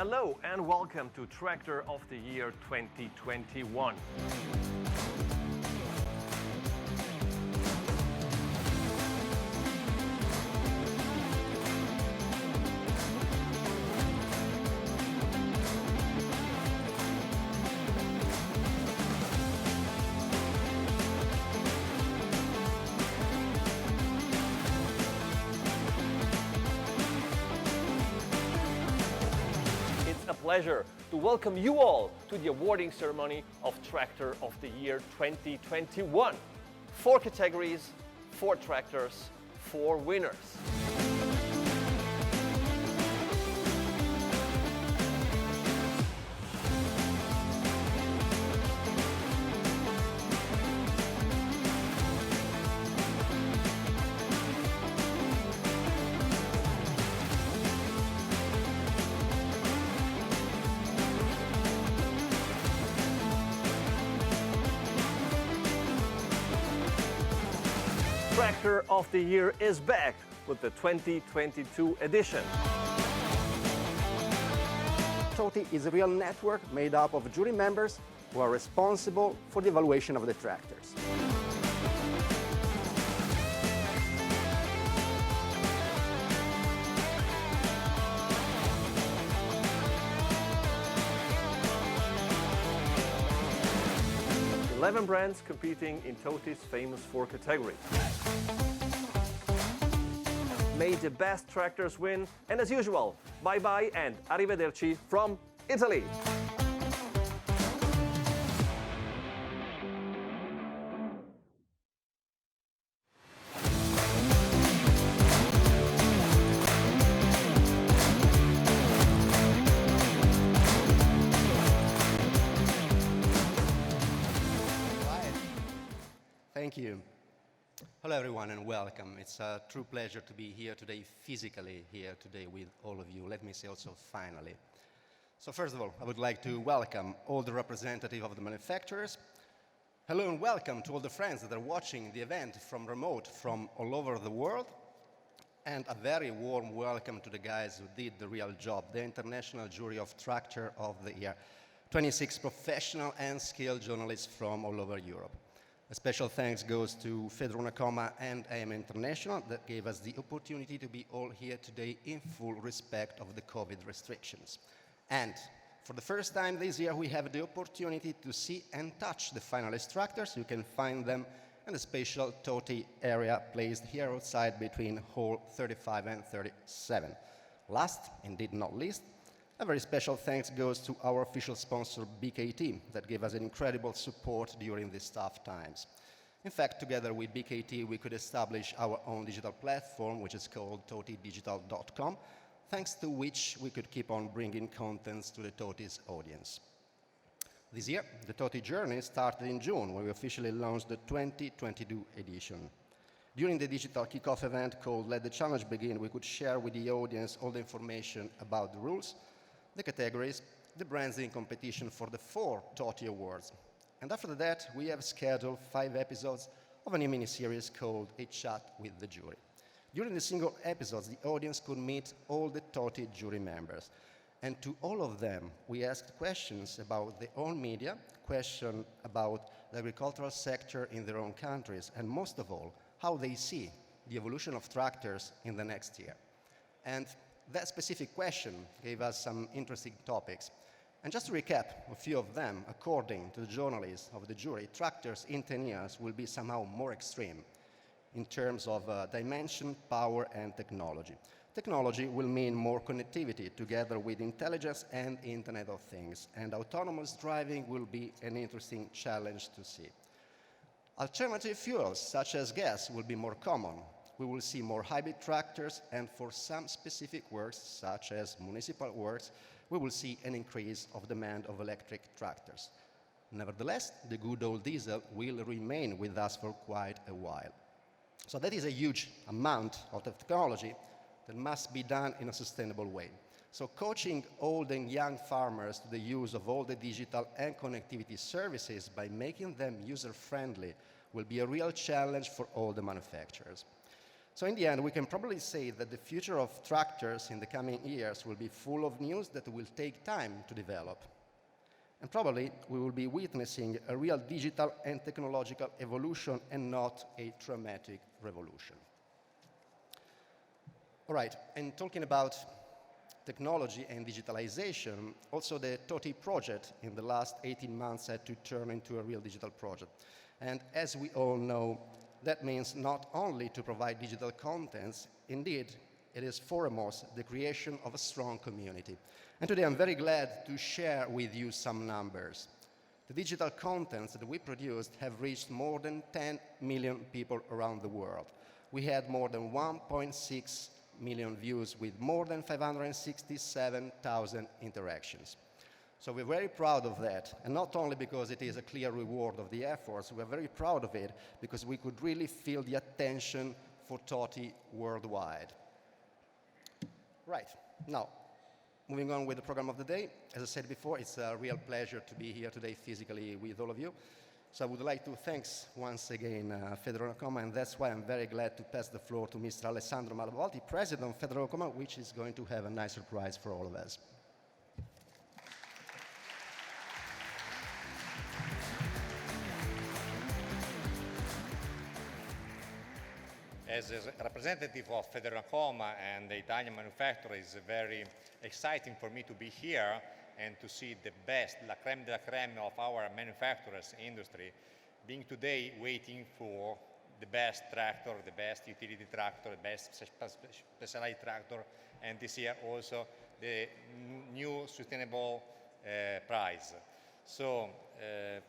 Hello and welcome to Tractor of the Year 2021. Pleasure to welcome you all to the awarding ceremony of Tractor of the Year 2021. 4 categories, 4 tractors, 4 winners. Tractor of the Year is back with the 2022 edition. TOTI is a real network made up of jury members who are responsible for the evaluation of the tractors. Eleven brands competing in TOTI's famous 4 categories. May the best tractors win, and as usual, bye-bye and arrivederci from Italy. Thank you. Hello everyone and welcome. It's a true pleasure to be here today, physically here today with all of you. Let me say also finally. So first of all, I would like to welcome all the representatives of the manufacturers. Hello and welcome to all the friends that are watching the event from remote, from all over the world. And a very warm welcome to the guys who did the real job, the International Jury of Tractor of the Year. 26 professional and skilled journalists from all over Europe. A special thanks goes to Fedrona Coma and AM International that gave us the opportunity to be all here today in full respect of the COVID restrictions. And for the first time this year, we have the opportunity to see and touch the finalist tractors. You can find them in the special TOTI area placed here outside between hall 35 and 37. Last, indeed not least, a very special thanks goes to our official sponsor BKT that gave us an incredible support during these tough times. In fact, together with BKT, we could establish our own digital platform, which is called totidigital.com, thanks to which we could keep on bringing contents to the TOTI's audience. This year, the TOTI journey started in June, when we officially launched the 2022 edition. During the digital kickoff event called Let the Challenge Begin, we could share with the audience all the information about the rules, the categories, the brands in competition for the 4 TOTI awards. And after that, we have scheduled 5 episodes of a new mini-series called A Chat with the Jury. During the single episodes, the audience could meet all the TOTI jury members. And to all of them, we asked questions about their own media, questions about the agricultural sector in their own countries, and most of all, how they see the evolution of tractors in the next year. And that specific question gave us some interesting topics. And just to recap a few of them, according to the journalists of the jury, tractors in 10 years will be somehow more extreme in terms of dimension, power, and technology. Technology will mean more connectivity together with intelligence and Internet of Things, and autonomous driving will be an interesting challenge to see. Alternative fuels, such as gas, will be more common. We will see more hybrid tractors, and for some specific works, such as municipal works, we will see an increase of demand of electric tractors. Nevertheless, the good old diesel will remain with us for quite a while. So that is a huge amount of technology that must be done in a sustainable way. So coaching old and young farmers to the use of all the digital and connectivity services by making them user-friendly will be a real challenge for all the manufacturers. So in the end, we can probably say that the future of tractors in the coming years will be full of news that will take time to develop. And probably we will be witnessing a real digital and technological evolution and not a dramatic revolution. All right, and talking about technology and digitalization, also the TOTI project in the last 18 months had to turn into a real digital project. And as we all know, that means not only to provide digital contents, indeed, it is foremost the creation of a strong community. And today I'm very glad to share with you some numbers. The digital contents that we produced have reached more than 10 million people around the world. We had more than 1.6 million views with more than 567,000 interactions. So we're very proud of that, and not only because it is a clear reward of the efforts, we're very proud of it because we could really feel the attention for TOTI worldwide. Right, now, moving on with the program of the day. As I said before, it's a real pleasure to be here today physically with all of you. So I would like to thank once again Federal.com, and that's why I'm very glad to pass the floor to Mr. Alessandro Malavolti, President of Federal.com, which is going to have a nice surprise for all of us. As a representative of Federal.com and the Italian manufacturer, it's very exciting for me to be here and to see the best, la crème de la crème of our manufacturers industry, being today waiting for the best tractor, the best utility tractor, the best specialized tractor, and this year also the new sustainable prize. So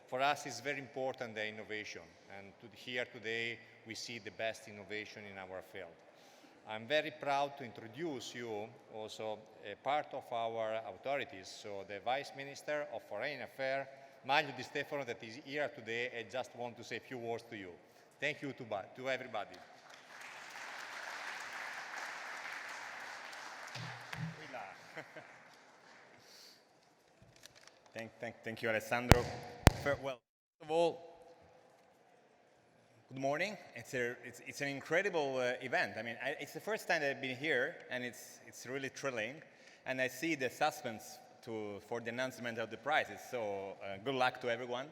for us it's very important the innovation, and here today we see the best innovation in our field. I'm very proud to introduce you also a part of our authorities, so the Vice Minister of Foreign Affairs, Mario Di Stefano, that is here today. I just want to say a few words to you. Thank you to everybody. Thank you, Alessandro. Well, first of all, good morning. It's an incredible event. I mean, it's the first time that I've been here, and it's really thrilling. And I see the suspense for the announcement of the prizes. So good luck to everyone.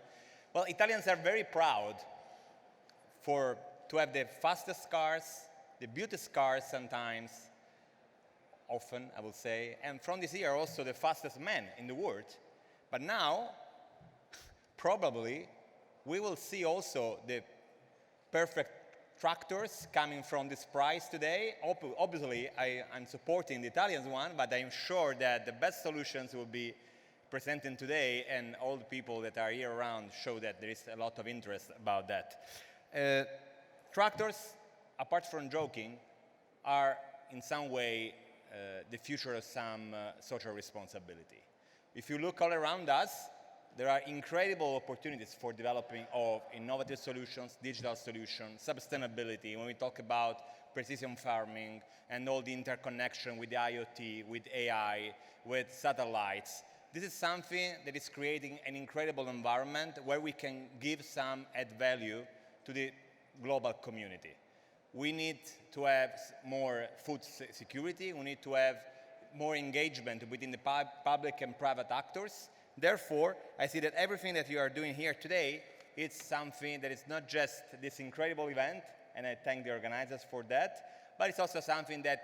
Well, Italians are very proud to have the fastest cars, the beautiest cars sometimes, often I would say, and from this year also the fastest men in the world. But now, probably, we will see also the perfect tractors coming from this prize today. Obviously, I'm supporting the Italian one, but I'm sure that the best solutions will be presented today, and all the people that are here around show that there is a lot of interest about that. Tractors, apart from joking, are in some way the future of some social responsibility. If you look all around us, there are incredible opportunities for developing of innovative solutions, digital solutions, sustainability, when we talk about precision farming and all the interconnection with the IoT, with AI, with satellites. This is something that is creating an incredible environment where we can give some add value to the global community. We need to have more food security. We need to have more engagement within the public and private actors. Therefore, I see that everything that you are doing here today, it's something that is not just this incredible event, and I thank the organizers for that, but it's also something that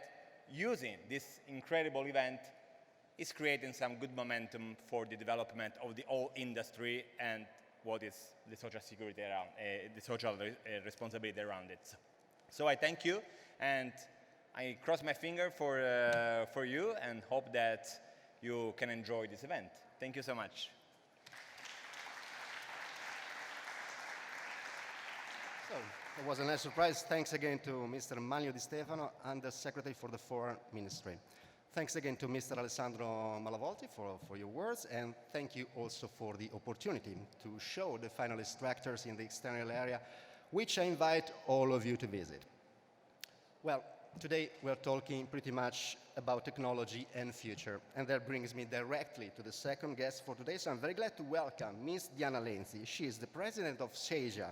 using this incredible event is creating some good momentum for the development of the whole industry and what is the social security around, the social responsibility around it. So I thank you, and I cross my finger for you and hope that you can enjoy this event. Thank you so much. So, it was a nice surprise. Thanks again to Mr. Mario Di Stefano, Under Secretary for the Foreign Ministry. Thanks again to Mr. Alessandro Malavolti for your words, and thank you also for the opportunity to show the finalist tractors in the external area, which I invite all of you to visit. Well, today we're talking pretty much about technology and future, and that brings me directly to the second guest for today. So I'm very glad to welcome Ms. Diana Lenzi. She is the president of SEIJA,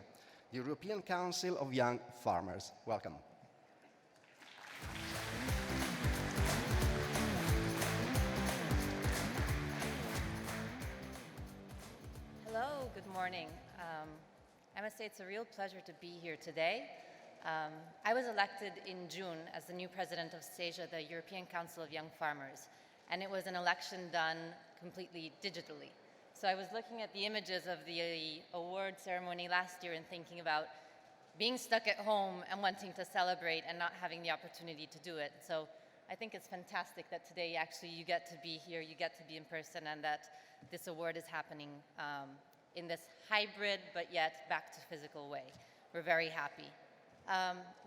the European Council of Young Farmers. Welcome. morning. I must say it's a real pleasure to be here today. I was elected in June as the new president of SEJA, the European Council of Young Farmers, and it was an election done completely digitally. So I was looking at the images of the award ceremony last year and thinking about being stuck at home and wanting to celebrate and not having the opportunity to do it. So I think it's fantastic that today actually you get to be here, you get to be in person, and that this award is happening in this hybrid but yet back to physical way. We're very happy.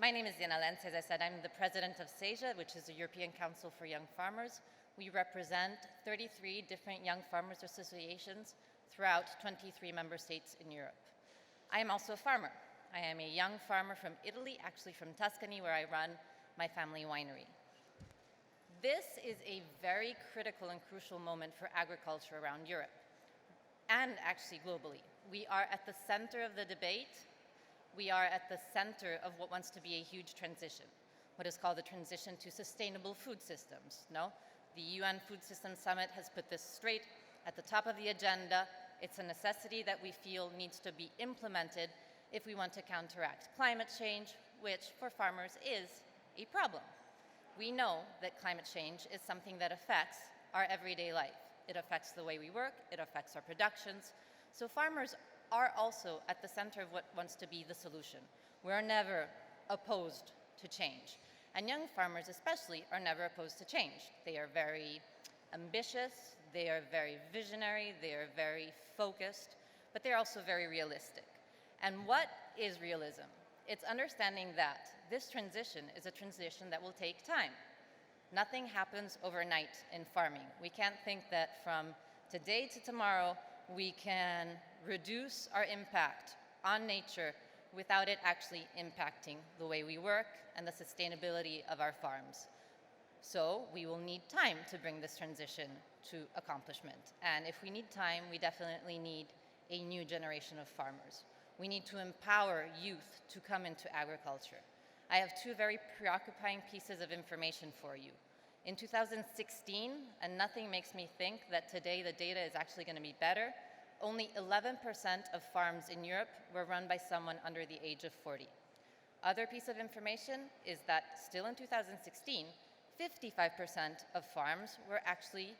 My name is Diana Lenz. As I said, I'm the president of SEJA, which is the European Council for Young Farmers. We represent 33 different young farmers associations throughout 23 member states in Europe. I am also a farmer. I am a young farmer from Italy, actually from Tuscany, where I run my family winery. This is a very critical and crucial moment for agriculture around Europe, and actually globally. We are at the center of the debate. We are at the center of what wants to be a huge transition, what is called the transition to sustainable food systems. No? The UN Food Systems Summit has put this straight at the top of the agenda. It's a necessity that we feel needs to be implemented if we want to counteract climate change, which for farmers is a problem. We know that climate change is something that affects our everyday life. It affects the way we work, it affects our productions. So farmers are also at the center of what wants to be the solution. We're never opposed to change. And young farmers especially are never opposed to change. They are very ambitious, they are very visionary, they are very focused, but they're also very realistic. And what is realism? It's understanding that this transition is a transition that will take time. Nothing happens overnight in farming. We can't think that from today to tomorrow we can reduce our impact on nature without it actually impacting the way we work and the sustainability of our farms. So we will need time to bring this transition to accomplishment. And if we need time, we definitely need a new generation of farmers. We need to empower youth to come into agriculture. I have two very preoccupying pieces of information for you. In 2016, and nothing makes me think that today the data is actually going to be better, only 11% of farms in Europe were run by someone under the age of 40. Other piece of information is that still in 2016, 55% of farms were actually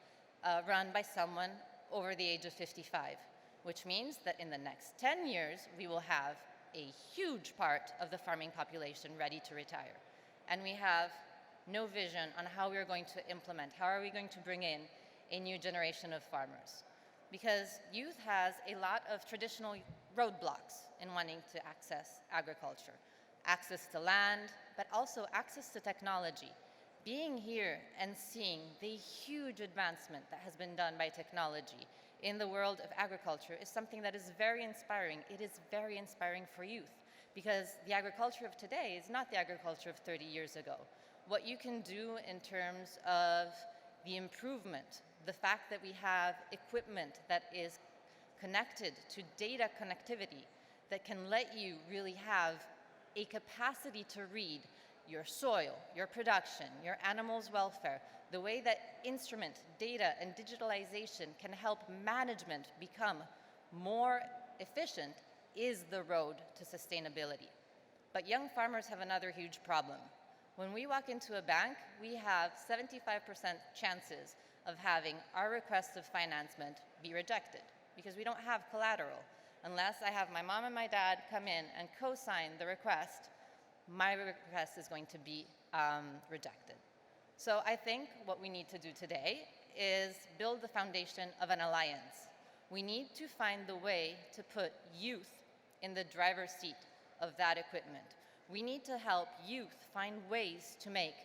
run by someone over the age of 55, which means that in the next 10 years, we will have a huge part of the farming population ready to retire. And we have no vision on how we're going to implement, how are we going to bring in a new generation of farmers. Because youth has a lot of traditional roadblocks in wanting to access agriculture. Access to land, but also access to technology. Being here and seeing the huge advancement that has been done by technology in the world of agriculture is something that is very inspiring. It is very inspiring for youth, because the agriculture of today is not the agriculture of 30 years ago. What you can do in terms of the improvement, the fact that we have equipment that is connected to data connectivity that can let you really have a capacity to read your soil, your production, your animals' welfare, the way that instrument, data, and digitalization can help management become more efficient is the road to sustainability. But young farmers have another huge problem. When we walk into a bank, we have 75% chances of having our request of financement be rejected because we don't have collateral. Unless I have my mom and my dad come in and co-sign the request, my request is going to be rejected. So I think what we need to do today is build the foundation of an alliance. We need to find the way to put youth in the driver's seat of that equipment. We need to help youth find ways to make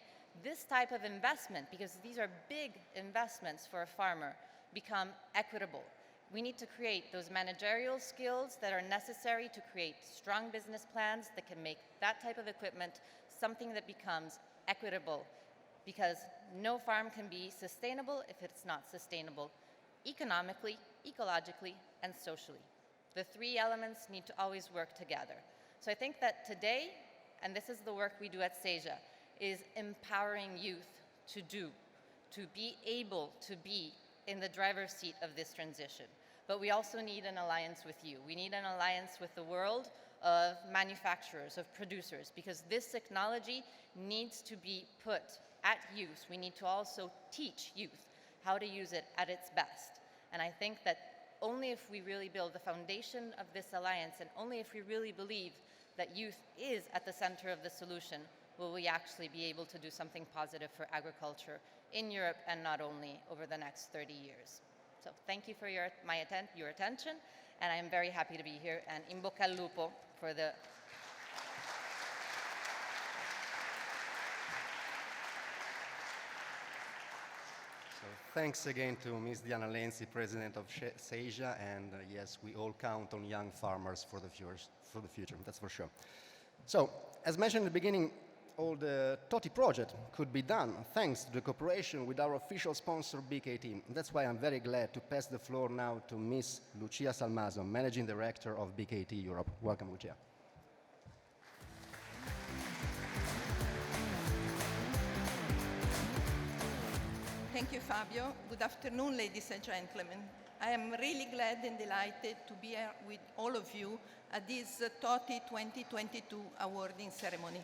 this type of investment, because these are big investments for a farmer, become equitable. We need to create those managerial skills that are necessary to create strong business plans that can make that type of equipment something that becomes equitable, because no farm can be sustainable if it's not sustainable economically, ecologically, and socially. The three elements need to always work together. So I think that today, and this is the work we do at SEJA, is empowering youth to be able to be in the driver's seat of this transition. but we also need an alliance with you. We need an alliance with the world of manufacturers, of producers, because this technology needs to be put at use. We need to also teach youth how to use it at its best. And I think that only if we really build the foundation of this alliance, and only if we really believe that youth is at the center of the solution, will we actually be able to do something positive for agriculture in Europe, and not only over the next 30 years. So thank you for your attention, and I am very happy to be here, and in bocca al lupo for the... So thanks again to Ms. Diana Lenzi, President of SEIJA, and yes, we all count on young farmers for the future, that's for sure. So, as mentioned in the beginning, all the TOTI project could be done thanks to the cooperation with our official sponsor, BKT. That's why I'm very glad to pass the floor now to Ms. Lucia Salmaso, Managing Director of BKT Europe. Welcome, Lucia. Thank you, Fabio. Good afternoon, ladies and gentlemen. I am really glad and delighted to be here with all of you at this TOTI 2022 awarding ceremony.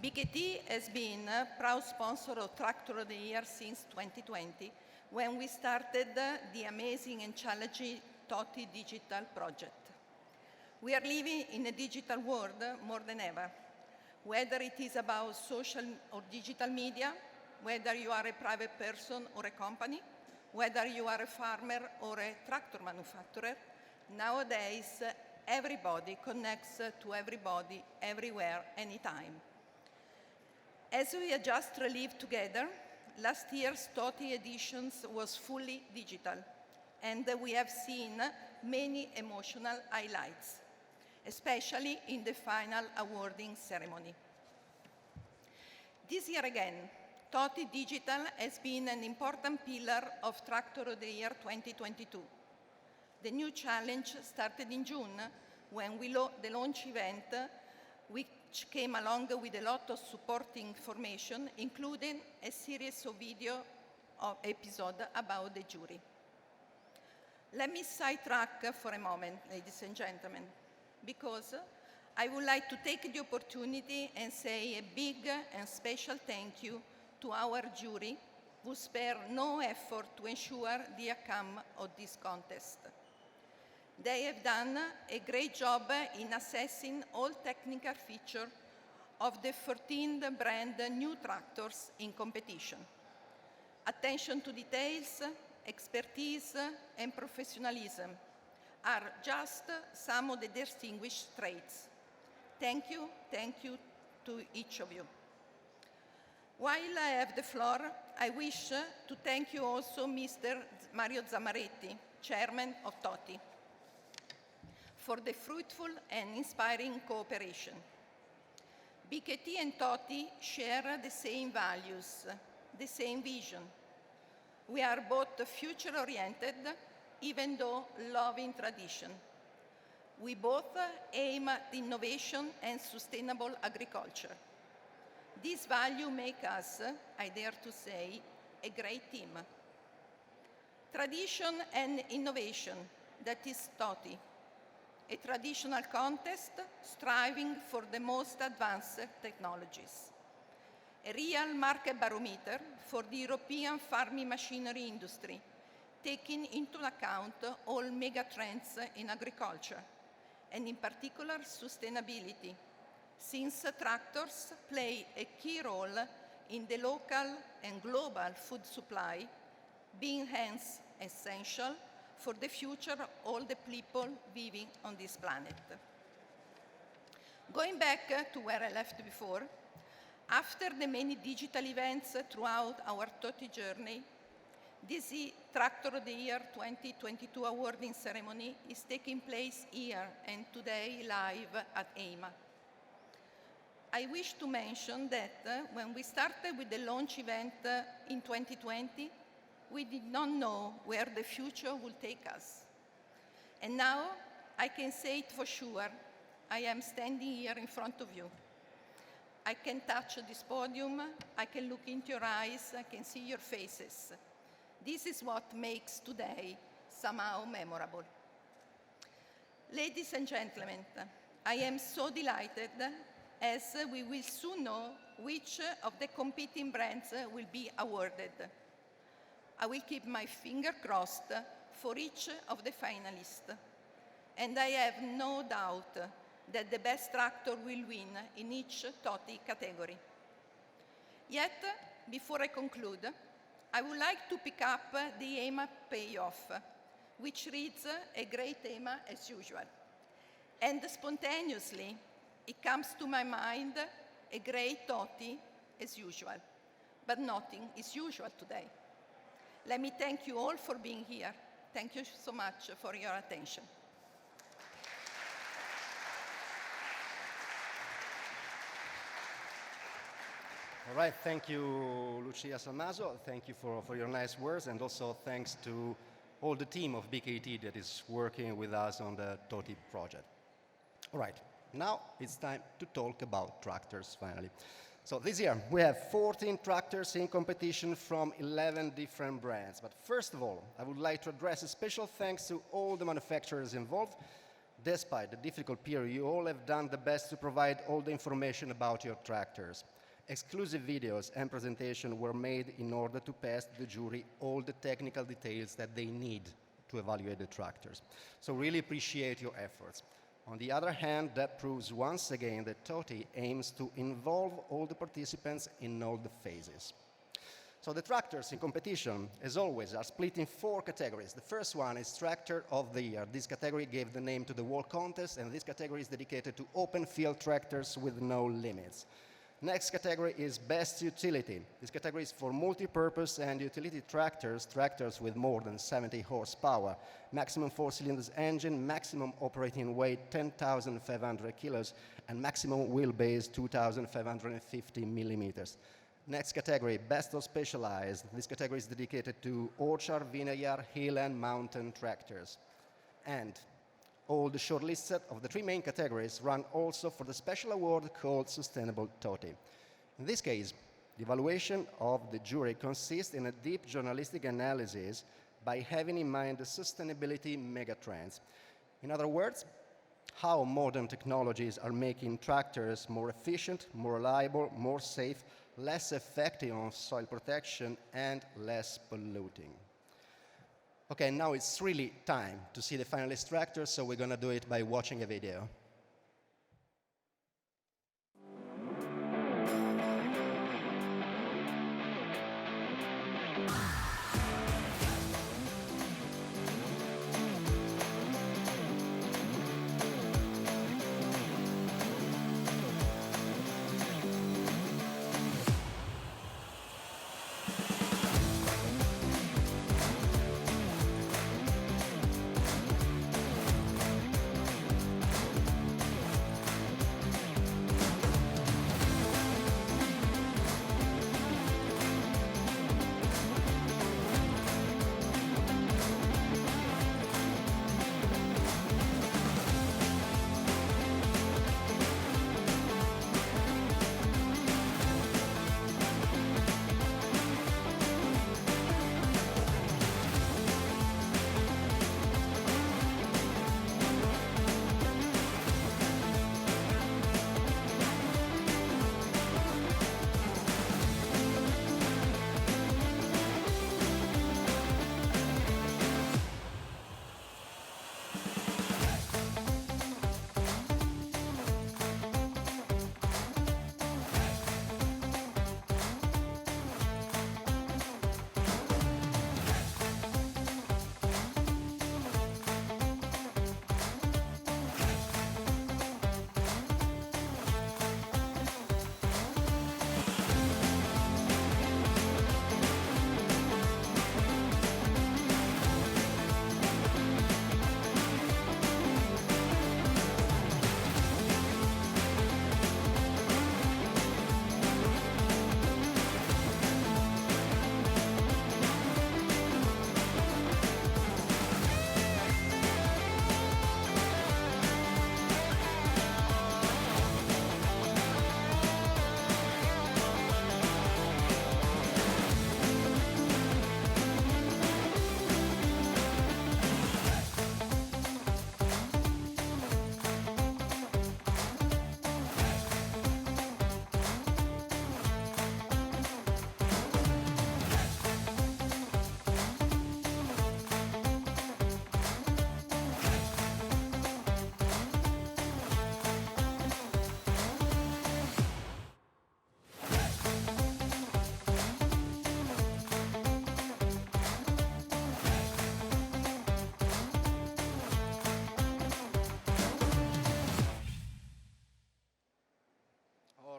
BKT has been a proud sponsor of Tractor of the Year since 2020, when we started the amazing and challenging TOTI Digital project. We are living in a digital world more than ever. Whether it is about social or digital media, whether you are a private person or a company, whether you are a farmer or a tractor manufacturer, nowadays everybody connects to everybody, everywhere, anytime. As we have just relived together, last year's TOTI editions was fully digital, and we have seen many emotional highlights, especially in the final awarding ceremony. This year again, TOTI Digital has been an important pillar of Tractor of the Year 2022. The new challenge started in June when the launch event, which came along with a lot of supporting information, including a series of video episodes about the jury. Let me sidetrack for a moment, ladies and gentlemen, because I would like to take the opportunity and say a big and special thank you to our jury, who spare no effort to ensure the outcome of this contest. They have done a great job in assessing all technical features of the 14 brand new tractors in competition. Attention to details, expertise, and professionalism are just some of the distinguished traits. Thank you to each of you. While I have the floor, I wish to thank you also Mr. Mario Zamaretti, Chairman of TOTI, for the fruitful and inspiring cooperation. BKT and TOTI share the same values, the same vision. We are both future-oriented, even though loving tradition. We both aim at innovation and sustainable agriculture. This value makes us, I dare to say, a great team. Tradition and innovation, that is TOTI. A traditional contest striving for the most advanced technologies. A real market barometer for the European farming machinery industry, taking into account all mega trends in agriculture, and in particular sustainability, since tractors play a key role in the local and global food supply, being hence essential for the future of all the people living on this planet. Going back to where I left before, after the many digital events throughout our TOTI journey, this Tractor of the Year 2022 awarding ceremony is taking place here and today live at EIMA. I wish to mention that when we started with the launch event in 2020, we did not know where the future would take us. And now I can say it for sure, I am standing here in front of you. I can touch this podium, I can look into your eyes, I can see your faces. This is what makes today somehow memorable. Ladies and gentlemen, I am so delighted as we will soon know which of the competing brands will be awarded. I will keep my finger crossed for each of the finalists, and I have no doubt that the best tractor will win in each TOTI category. Yet, before I conclude, I would like to pick up the EMA payoff, which reads a great EMA as usual. And spontaneously, it comes to my mind a great TOTI as usual. But nothing is usual today. Let me thank you all for being here. Thank you so much for your attention. All right, thank you, Lucia Salmaso. Thank you for your nice words, and also thanks to all the team of BKT that is working with us on the TOTI project. All right, now it's time to talk about tractors, finally. So this year, we have 14 tractors in competition from 11 different brands. But first of all, I would like to address a special thanks to all the manufacturers involved. Despite the difficult period, you all have done the best to provide all the information about your tractors. Exclusive videos and presentation were made in order to pass to the jury all the technical details that they need to evaluate the tractors. So really appreciate your efforts. On the other hand, that proves once again that TOTI aims to involve all the participants in all the phases. So the tractors in competition, as always, are split in 4 categories. The first one is Tractor of the Year. This category gave the name to the whole contest, and this category is dedicated to open field tractors with no limits. Next category is Best Utility. This category is for multi-purpose and utility tractors, tractors with more than 70 horsepower, maximum 4-cylinder engine, maximum operating weight 10,500 kilos, and maximum wheelbase 2,550 millimeters. Next category, Best of Specialized. This category is dedicated to orchard, vineyard, hill and mountain tractors. And all the shortlists of the 3 main categories run also for the special award called Sustainable TOTI. In this case, the evaluation of the jury consists in a deep journalistic analysis by having in mind the sustainability megatrends. In other words, how modern technologies are making tractors more efficient, more reliable, more safe, less effective on soil protection, and less polluting. Okay, now it's really time to see the finalist tractors, so we're going to do it by watching a video.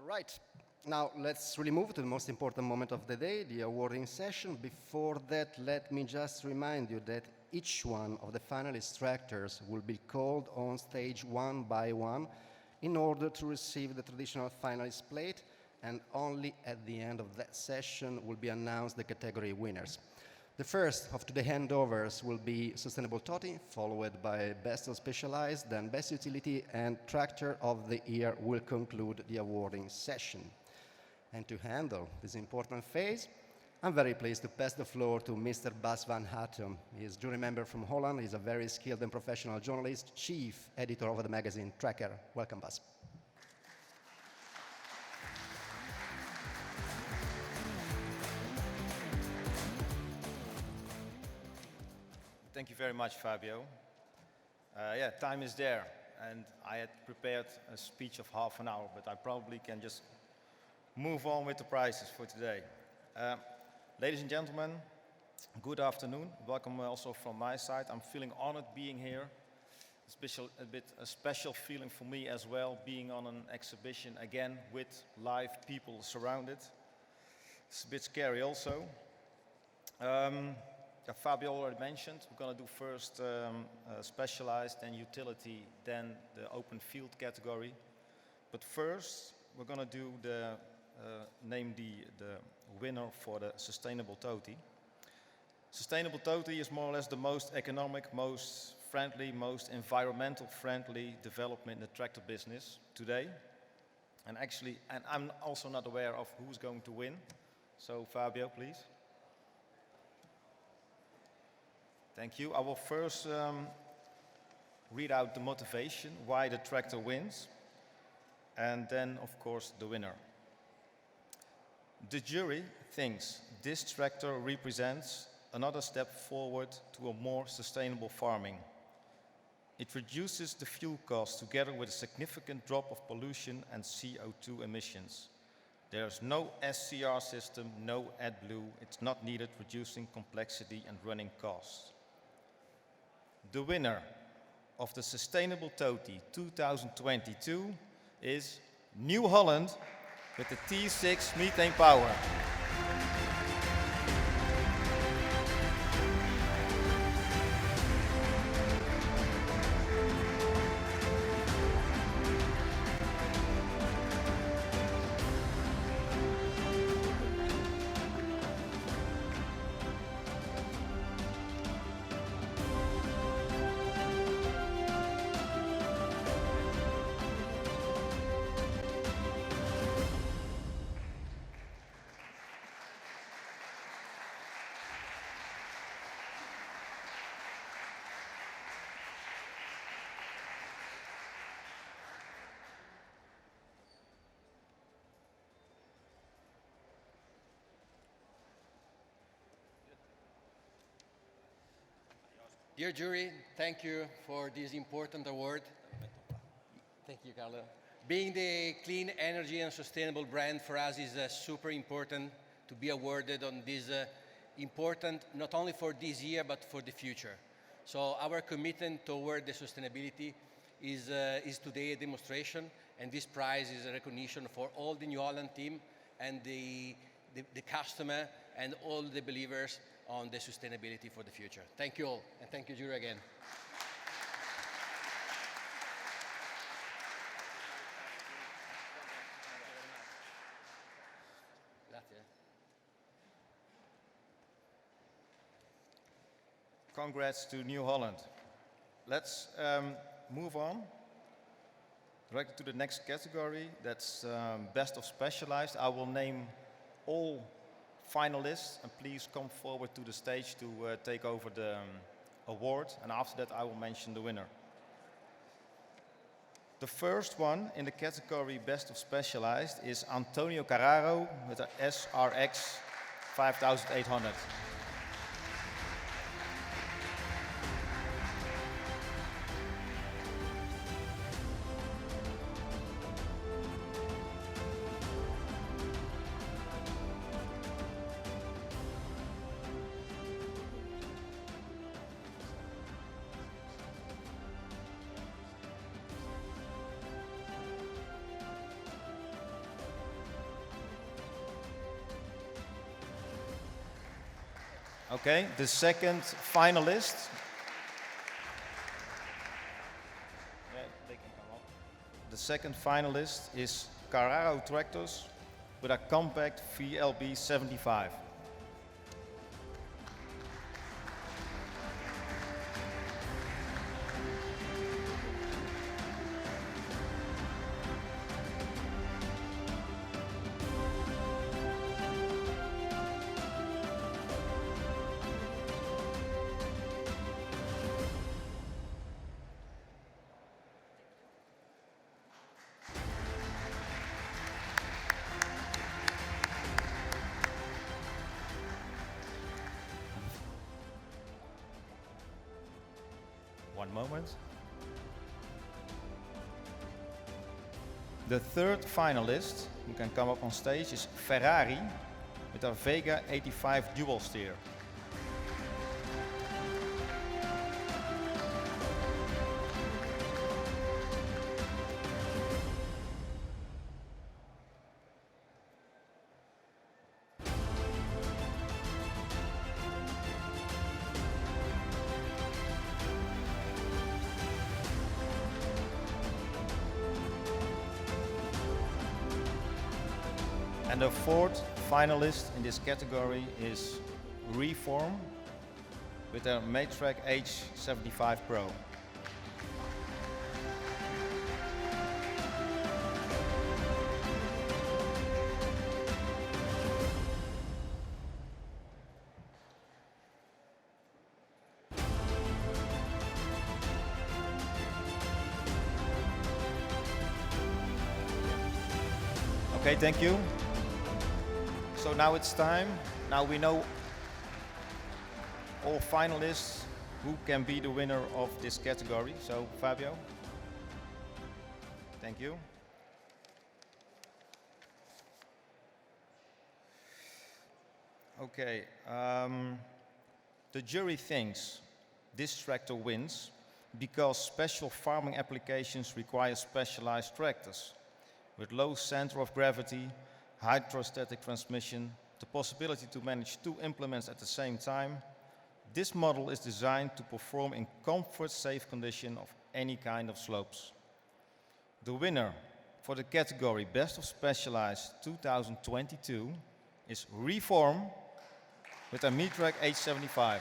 All right. Now let's really move to the most important moment of the day, the awarding session. Before that, let me just remind you that each one of the finalist tractors will be called on stage one by one in order to receive the traditional finalist plate, and only at the end of that session will be announced the category winners. The first of the handovers will be Sustainable Toti, followed by Best of Specialized, then Best Utility, and Tractor of the Year will conclude the awarding session. And to handle this important phase, I'm very pleased to pass the floor to Mr. Bas van Hattem. He is jury member from Holland. He's a very skilled and professional journalist, chief editor of the magazine Tracker. Welcome, Bas. Thank you very much, Fabio. Yeah, time is there, and I had prepared a speech of half an hour, but I probably can just move on with the prizes for today. Ladies and gentlemen, good afternoon. Welcome also from my side. I'm feeling honored being here. A special feeling for me as well, being on an exhibition again with live people surrounded. It's a bit scary also. Fabio already mentioned, we're going to do first specialized, then utility, then the open field category. But first, we're going to do name the winner for the Sustainable Toti. Sustainable Toti is more or less the most economic, most friendly, most environmental friendly development in the tractor business today. And I'm also not aware of who's going to win. So Fabio, please. Thank you. I will first read out the motivation, why the tractor wins, and then, of course, the winner. The jury thinks this tractor represents another step forward to a more sustainable farming. It reduces the fuel cost together with a significant drop of pollution and CO2 emissions. There's no SCR system, no AdBlue. It's not needed, reducing complexity and running costs. The winner of the Sustainable Toti 2022 is New Holland with the T6 methane power. Dear jury, thank you for this important award. Thank you, Carlo. Being the clean energy and sustainable brand for us is super important to be awarded on this important, not only for this year, but for the future. So our commitment toward the sustainability is today a demonstration, and this prize is a recognition for all the New Holland team and the customer and all the believers on the sustainability for the future. Thank you all, and thank you, jury, again. Grazie. Congrats to New Holland. Let's move on directly to the next category. That's Best of Specialized. I will name all finalists, and please come forward to the stage to take over the award, and after that I will mention the winner. The first one in the category Best of Specialized is Antonio Carraro with the SRX 5800. Okay, the second finalist. Yeah, they can come up. The second finalist is Carraro Tractors with a compact VLB 75. One moment. The third finalist who can come up on stage is Ferrari with a Vega 85 dual steer. And the fourth finalist in this category is Reform with their Matrac H75 Pro. Okay, thank you. So now it's time. Now we know all finalists who can be the winner of this category. So Fabio, thank you. Okay, the jury thinks this tractor wins because special farming applications require specialized tractors with low center of gravity, hydrostatic transmission, the possibility to manage two implements at the same time. This model is designed to perform in comfort, safe condition of any kind of slopes. The winner for the category Best of Specialized 2022 is Reform with a Matrac H75.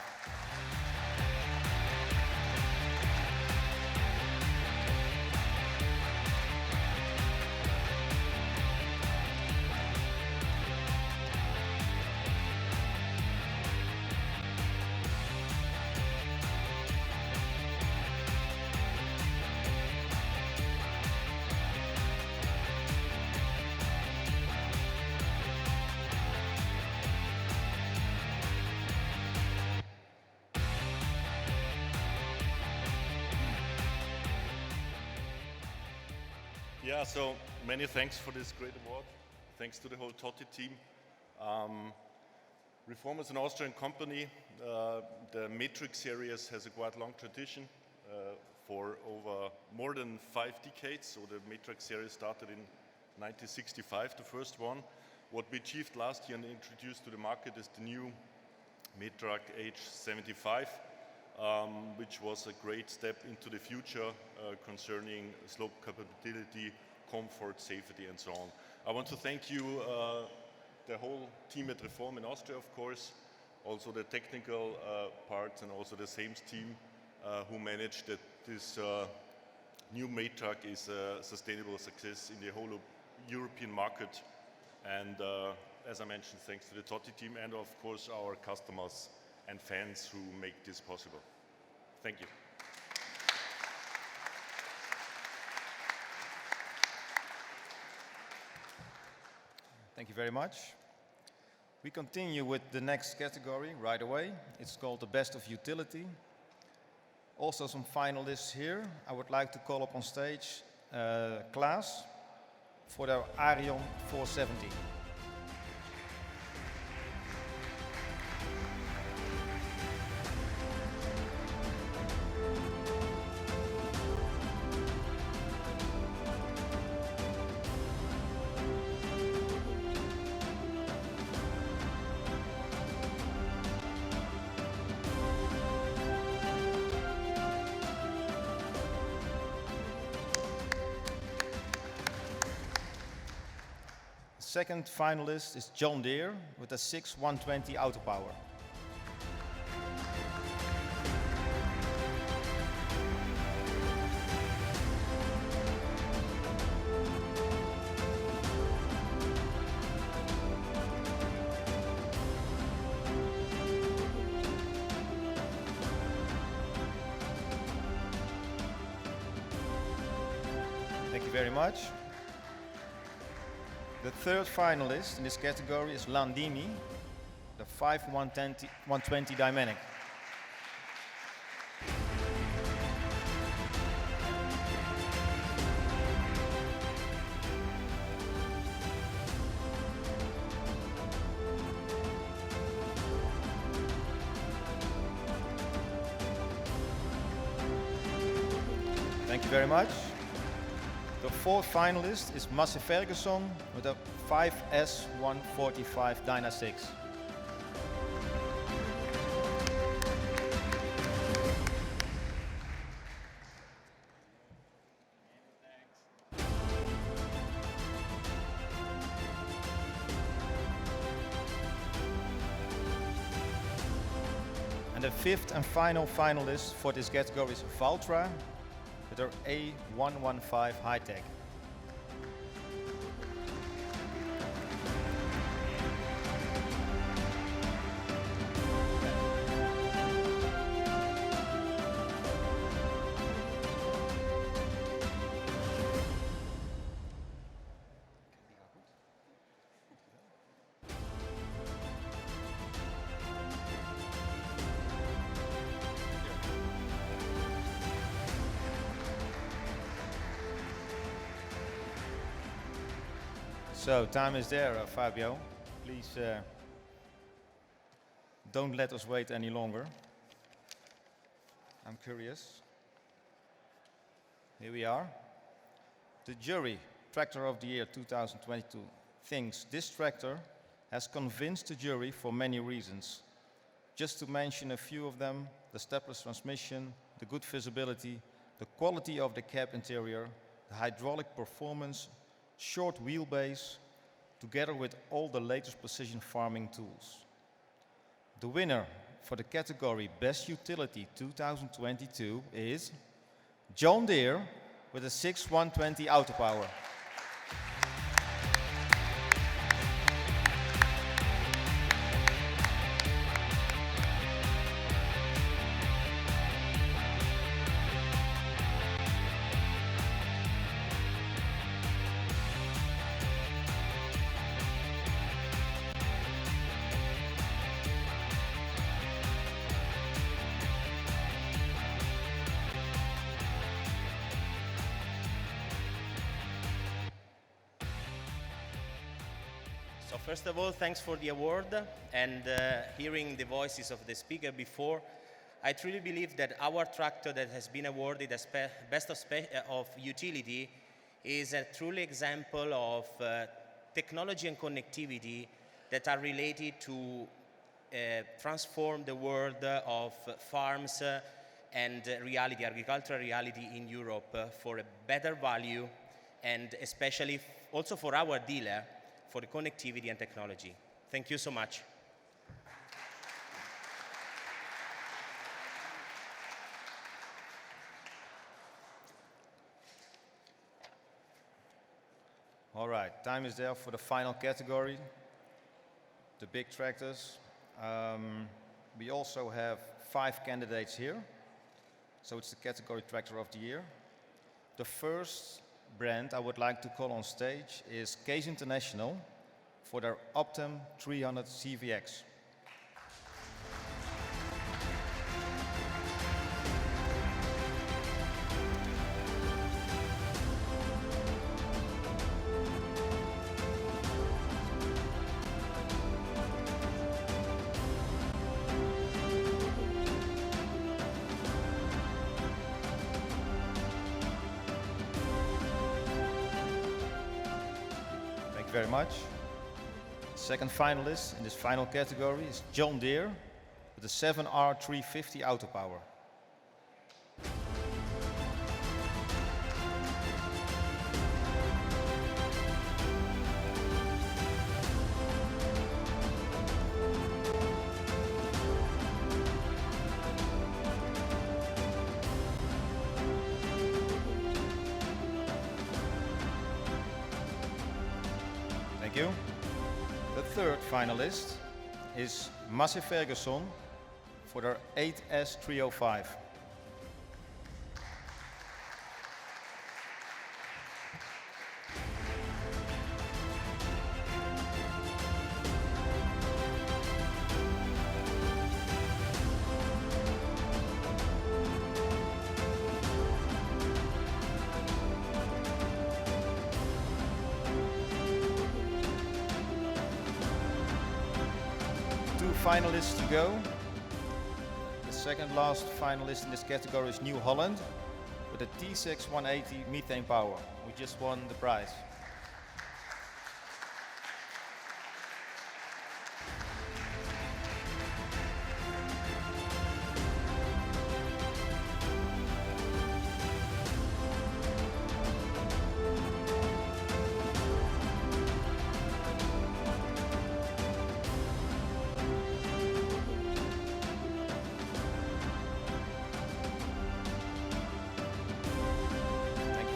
Yeah, so many thanks for this great award. Thanks to the whole Totti team. Reform is an Austrian company. The Matrix series has a quite long tradition for over more than 5 decades. So the Matrix series started in 1965, the first one. What we achieved last year and introduced to the market is the new Matrac H75, which was a great step into the future concerning slope capability, comfort, safety, and so on. I want to thank you, the whole team at Reform in Austria, of course, also the technical part, and also the sales team who managed that this new Matrac is a sustainable success in the whole European market. And as I mentioned, thanks to the Totti team and of course our customers and fans who make this possible. Thank you. Thank you very much. We continue with the next category right away. It's called the Best of Utility. Also some finalists here. I would like to call up on stage Klaas for their Arion 470. second finalist is John Deere with a 6120 Auto Power. Thank you very much. The third finalist in this category is Landini, the 5120 Dynamic. Thank you very much. The fourth finalist is Massey Ferguson with a 5S145 Dyna 6. And the fifth and final finalist for this category is Valtra with their A115 High-Tech. So, time is there, Fabio. Please don't let us wait any longer. I'm curious. Here we are. The jury, Tractor of the Year 2022, thinks this tractor has convinced the jury for many reasons. Just to mention a few of them: the stepless transmission, the good visibility, the quality of the cab interior, the hydraulic performance, short wheelbase, together with all the latest precision farming tools. The winner for the category Best Utility 2022 is John Deere with a 6120 Auto Power. So first of all, thanks for the award, and hearing the voices of the speaker before, I truly believe that our tractor that has been awarded as Best of Utility is a truly example of technology and connectivity that are related to transform the world of farms and reality, agricultural reality in Europe for a better value, and especially also for our dealer, for the connectivity and technology. Thank you so much. All right, time is there for the final category, the big tractors. We also have 5 candidates here. So it's the category Tractor of the Year. The first brand I would like to call on stage is Case International for their Optum 300 CVX. Very much. Second finalist in this final category is John Deere with the 7R350 Auto Power. Thank you. The third finalist is Massey Ferguson for their 8S305. Finalists to go. The second last finalist in this category is New Holland with a T6 180 methane power. We just won the prize.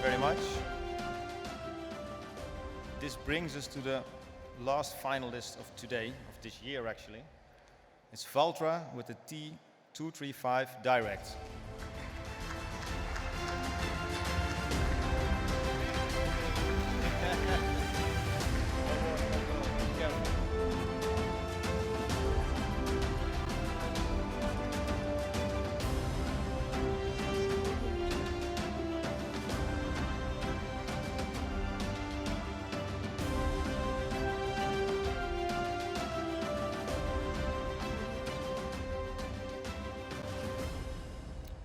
Very much. This brings us to the last finalist of today, of this year actually. It's Valtra with the T235 Direct.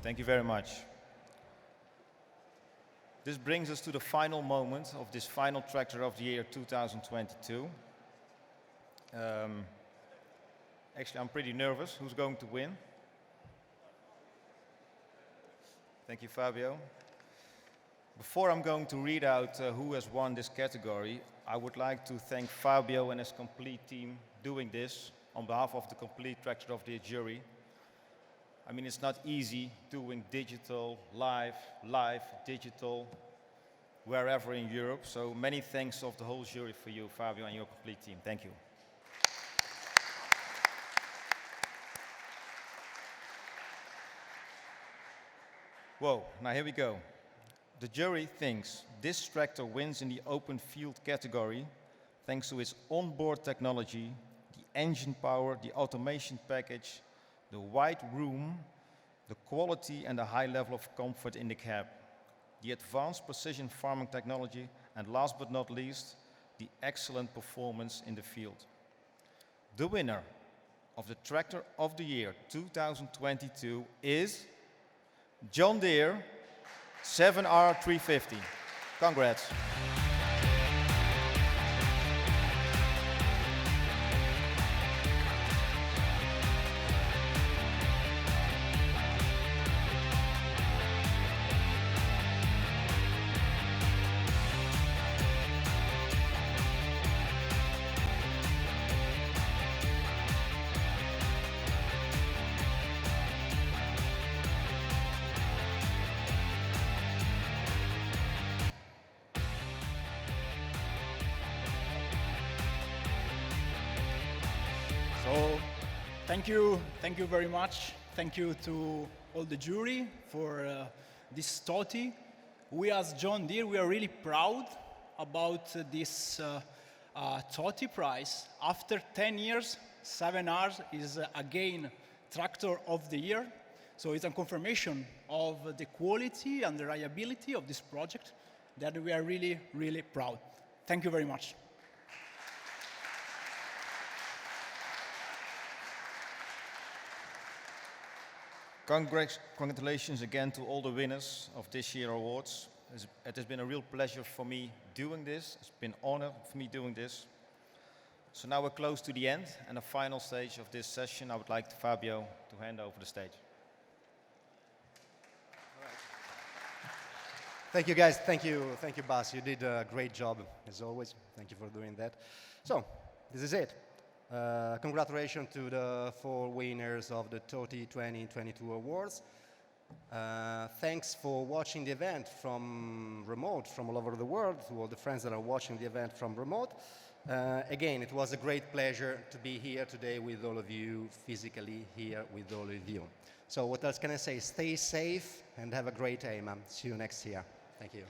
Thank you very much. This brings us to the final moment of this final Tractor of the Year 2022. Actually, I'm pretty nervous. Who's going to win? Thank you, Fabio. Before I'm going to read out who has won this category, I would like to thank Fabio and his complete team doing this on behalf of the complete Tractor of the Year jury. I mean, it's not easy doing digital, live, digital, wherever in Europe. So many thanks of the whole jury for you, Fabio, and your complete team. Thank you. Whoa, now here we go. The jury thinks this tractor wins in the open field category thanks to its onboard technology, the engine power, the automation package, the wide room, the quality and the high level of comfort in the cab, the advanced precision farming technology, and last but not least, the excellent performance in the field. The winner of the Tractor of the Year 2022 is John Deere 7R350. Congrats. So, thank you very much. Thank you to all the jury for this TOTI. We as John Deere, we are really proud about this TOTI prize. After 10 years, 7R is again Tractor of the Year. So it's a confirmation of the quality and the reliability of this project that we are really, really proud. Thank you very much. Congratulations again to all the winners of this year's awards. It has been a real pleasure for me doing this. It's been an honor for me doing this. So now we're close to the end and the final stage of this session. I would like Fabio to hand over the stage. Thank you, guys. Thank you, Bas. You did a great job, as always. Thank you for doing that. So, this is it. Congratulations to the 4 winners of the TOTI 2022 awards. Thanks for watching the event from remote, from all over the world, to all the friends that are watching the event from remote. Again, it was a great pleasure to be here today with all of you, physically here with all of you. So what else can I say? Stay safe and have a great day, man. See you next year. Thank you.